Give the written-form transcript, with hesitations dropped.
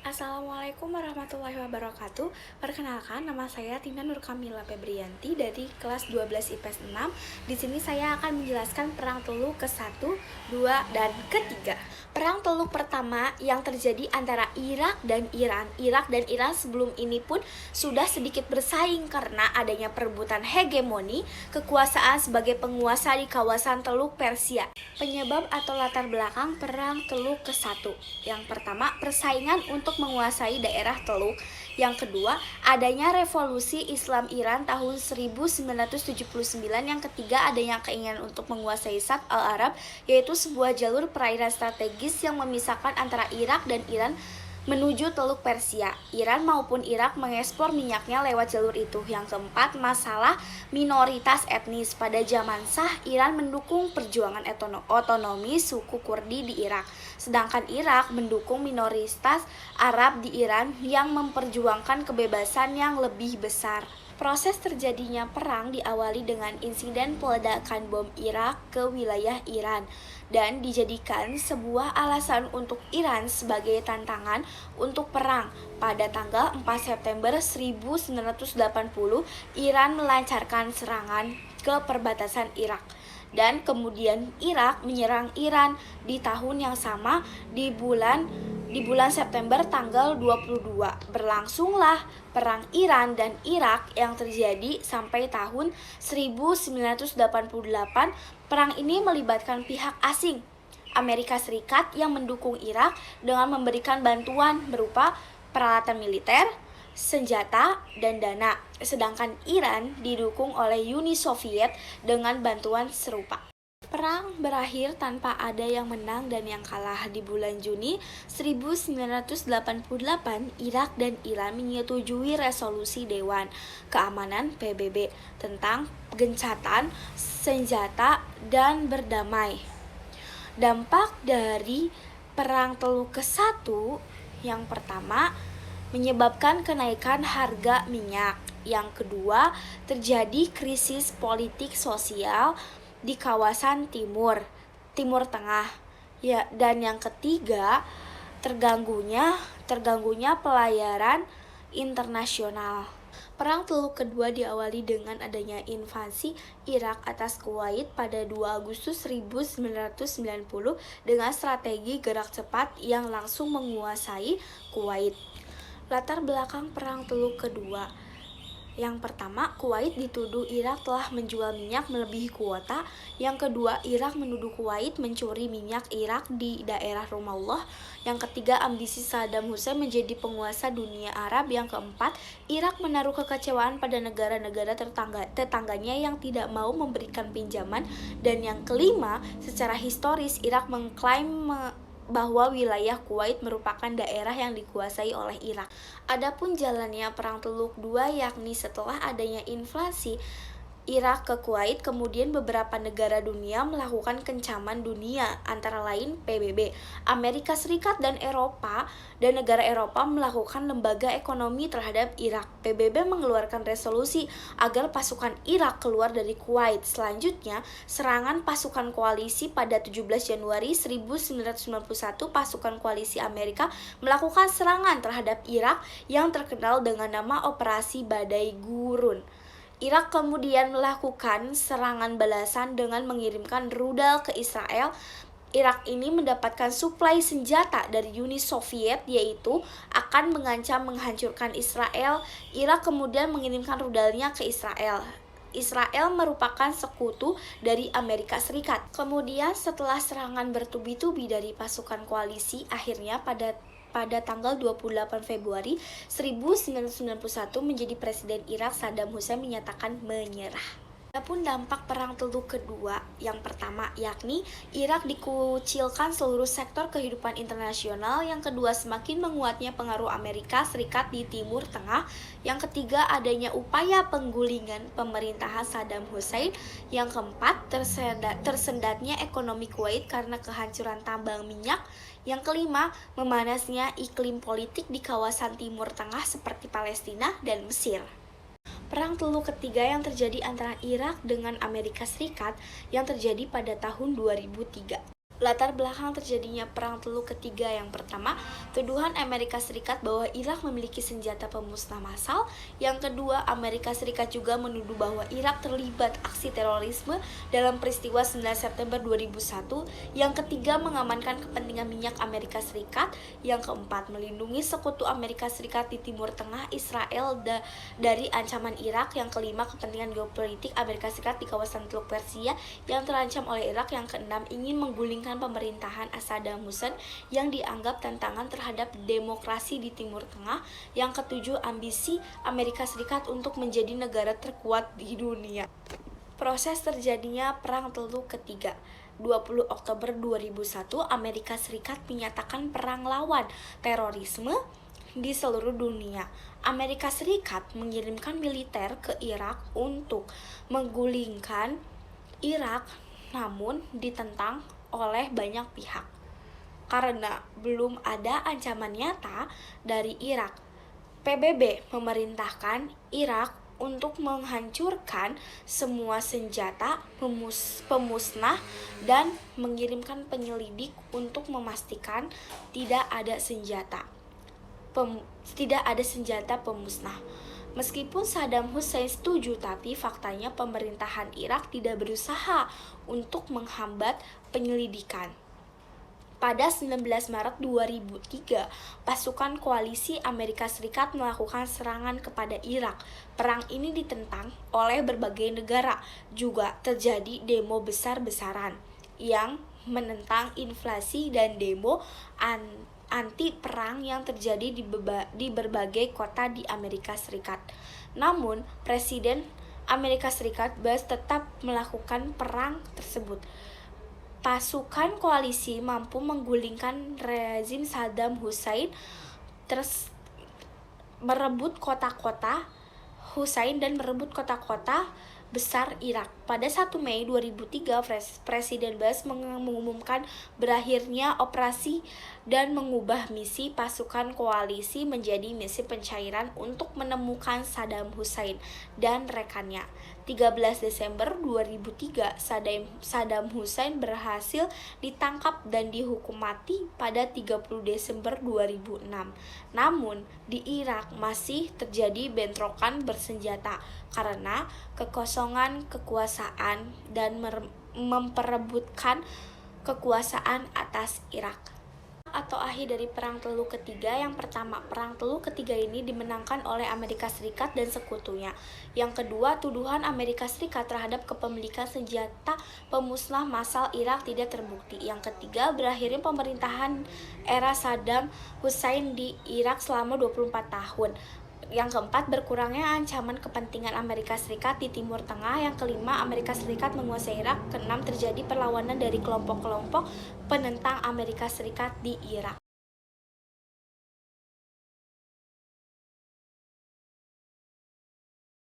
Assalamualaikum warahmatullahi wabarakatuh. Perkenalkan, nama saya Tina Nur Kamila Febrianti dari kelas 12 IPS 6. Di sini saya akan menjelaskan Perang Teluk ke-1, 2, dan ke-3. Perang Teluk pertama yang terjadi antara Irak dan Iran. Irak dan Iran sebelum ini pun sudah sedikit bersaing karena adanya perebutan hegemoni kekuasaan sebagai penguasa di kawasan Teluk Persia. Penyebab atau latar belakang Perang Teluk ke-1. Yang pertama, persaingan untuk menguasai daerah Teluk. Yang kedua, adanya revolusi Islam Iran tahun 1979. Yang ketiga, adanya keinginan untuk menguasai Sharq al-Arab, yaitu sebuah jalur perairan strategis yang memisahkan antara Irak dan Iran menuju Teluk Persia. Iran maupun Irak mengekspor minyaknya lewat jalur itu. Yang keempat, masalah minoritas etnis. Pada zaman Shah, Iran mendukung perjuangan otonomi suku Kurdi di Irak, sedangkan Irak mendukung minoritas Arab di Iran yang memperjuangkan kebebasan yang lebih besar. Proses terjadinya perang diawali dengan insiden peledakan bom Irak ke wilayah Iran dan dijadikan sebuah alasan untuk Iran sebagai tantangan untuk perang. Pada tanggal 4 September 1980, Iran melancarkan serangan ke perbatasan Irak. Dan kemudian Irak menyerang Iran di tahun yang sama di bulan September tanggal 22. Berlangsunglah perang Iran dan Irak yang terjadi sampai tahun 1988. Perang ini melibatkan pihak asing, Amerika Serikat yang mendukung Irak dengan memberikan bantuan berupa peralatan militer, senjata, dan dana, sedangkan Iran didukung oleh Uni Soviet dengan bantuan serupa. Perang berakhir tanpa ada yang menang dan yang kalah. Di bulan Juni 1988, Irak dan Iran menyetujui resolusi Dewan Keamanan PBB tentang gencatan senjata dan berdamai. Dampak dari Perang Teluk ke-1 yang pertama, menyebabkan kenaikan harga minyak. Yang kedua, terjadi krisis politik sosial di kawasan Timur Tengah. Ya, dan yang ketiga, terganggunya pelayaran internasional. Perang Teluk kedua diawali dengan adanya invasi Irak atas Kuwait pada 2 Agustus 1990 dengan strategi gerak cepat yang langsung menguasai Kuwait. Latar belakang Perang Teluk kedua. Yang pertama, Kuwait dituduh Irak telah menjual minyak melebihi kuota. Yang kedua, Irak menuduh Kuwait mencuri minyak Irak di daerah Ramallah. Yang ketiga, ambisi Saddam Hussein menjadi penguasa dunia Arab. Yang keempat, Irak menaruh kekecewaan pada negara-negara tetangganya yang tidak mau memberikan pinjaman. Dan yang kelima, secara historis Irak mengklaim bahwa wilayah Kuwait merupakan daerah yang dikuasai oleh Irak. Adapun jalannya Perang Teluk II, yakni setelah adanya invasi Irak ke Kuwait, kemudian beberapa negara dunia melakukan kencaman dunia, antara lain PBB. Amerika Serikat dan negara Eropa melakukan lembaga ekonomi terhadap Irak. PBB mengeluarkan resolusi agar pasukan Irak keluar dari Kuwait. Selanjutnya, serangan pasukan koalisi pada 17 Januari 1991, pasukan koalisi Amerika melakukan serangan terhadap Irak yang terkenal dengan nama Operasi Badai Gurun. Irak kemudian melakukan serangan balasan dengan mengirimkan rudal ke Israel. Irak ini mendapatkan suplai senjata dari Uni Soviet, yaitu akan mengancam menghancurkan Israel. Irak kemudian mengirimkan rudalnya ke Israel. Israel merupakan sekutu dari Amerika Serikat. Kemudian setelah serangan bertubi-tubi dari pasukan koalisi, akhirnya pada tanggal 28 Februari 1991 menjadi Presiden Irak Saddam Hussein menyatakan menyerah. Adapun dampak Perang Teluk kedua, yang pertama yakni Irak dikucilkan seluruh sektor kehidupan internasional. Yang kedua, semakin menguatnya pengaruh Amerika Serikat di Timur Tengah. Yang ketiga, adanya upaya penggulingan pemerintahan Saddam Hussein. Yang keempat, tersendatnya ekonomi Kuwait karena kehancuran tambang minyak. Yang kelima, memanasnya iklim politik di kawasan Timur Tengah seperti Palestina dan Mesir. Perang Teluk ketiga yang terjadi antara Irak dengan Amerika Serikat yang terjadi pada tahun 2003. Latar belakang terjadinya Perang Teluk Ketiga: yang pertama, tuduhan Amerika Serikat bahwa Irak memiliki senjata pemusnah massal. Yang kedua, Amerika Serikat juga menuduh bahwa Irak terlibat aksi terorisme dalam peristiwa 9 September 2001. Yang ketiga, mengamankan kepentingan minyak Amerika Serikat. Yang keempat, melindungi sekutu Amerika Serikat di Timur Tengah, Israel, dari ancaman Irak. Yang kelima, kepentingan geopolitik Amerika Serikat di kawasan Teluk Persia yang terancam oleh Irak. Yang keenam, ingin menggulingkan pemerintahan Saddam Hussein yang dianggap tantangan terhadap demokrasi di Timur Tengah. Yang ketujuh, ambisi Amerika Serikat untuk menjadi negara terkuat di dunia. Proses terjadinya Perang Teluk Ketiga: 20 Oktober 2001, Amerika Serikat menyatakan perang lawan terorisme di seluruh dunia. Amerika Serikat mengirimkan militer ke Irak untuk menggulingkan Irak, namun ditentang oleh banyak pihak karena belum ada ancaman nyata dari Irak. PBB memerintahkan Irak untuk menghancurkan semua senjata pemusnah dan mengirimkan penyelidik untuk memastikan tidak ada senjata pemusnah. Meskipun Saddam Hussein setuju, tapi faktanya pemerintahan Irak tidak berusaha untuk menghambat penyelidikan. Pada 19 Maret 2003, pasukan koalisi Amerika Serikat melakukan serangan kepada Irak. Perang ini ditentang oleh berbagai negara. Juga terjadi demo besar-besaran yang menentang inflasi dan demo anti perang yang terjadi di berbagai kota di Amerika Serikat. Namun, Presiden Amerika Serikat Bush tetap melakukan perang tersebut. Pasukan koalisi mampu menggulingkan rezim Saddam Hussein, terus merebut kota-kota besar Irak. Pada 1 Mei 2003, Presiden Bush mengumumkan berakhirnya operasi dan mengubah misi pasukan koalisi menjadi misi pencairan untuk menemukan Saddam Hussein dan rekannya. 13 Desember 2003, Saddam Hussein berhasil ditangkap dan dihukum mati pada 30 Desember 2006. Namun, di Irak masih terjadi bentrokan bersenjata karena kekosongan kekuasaan dan memperebutkan kekuasaan atas Irak. Atau akhir dari Perang Teluk Ketiga: yang pertama, Perang Teluk Ketiga ini dimenangkan oleh Amerika Serikat dan sekutunya. Yang kedua, tuduhan Amerika Serikat terhadap kepemilikan senjata pemusnah massal Irak tidak terbukti. Yang ketiga, berakhirnya pemerintahan era Saddam Hussein di Irak selama 24 tahun. Yang keempat, berkurangnya ancaman kepentingan Amerika Serikat di Timur Tengah. Yang kelima, Amerika Serikat menguasai Irak. Keenam, terjadi perlawanan dari kelompok-kelompok penentang Amerika Serikat di Irak.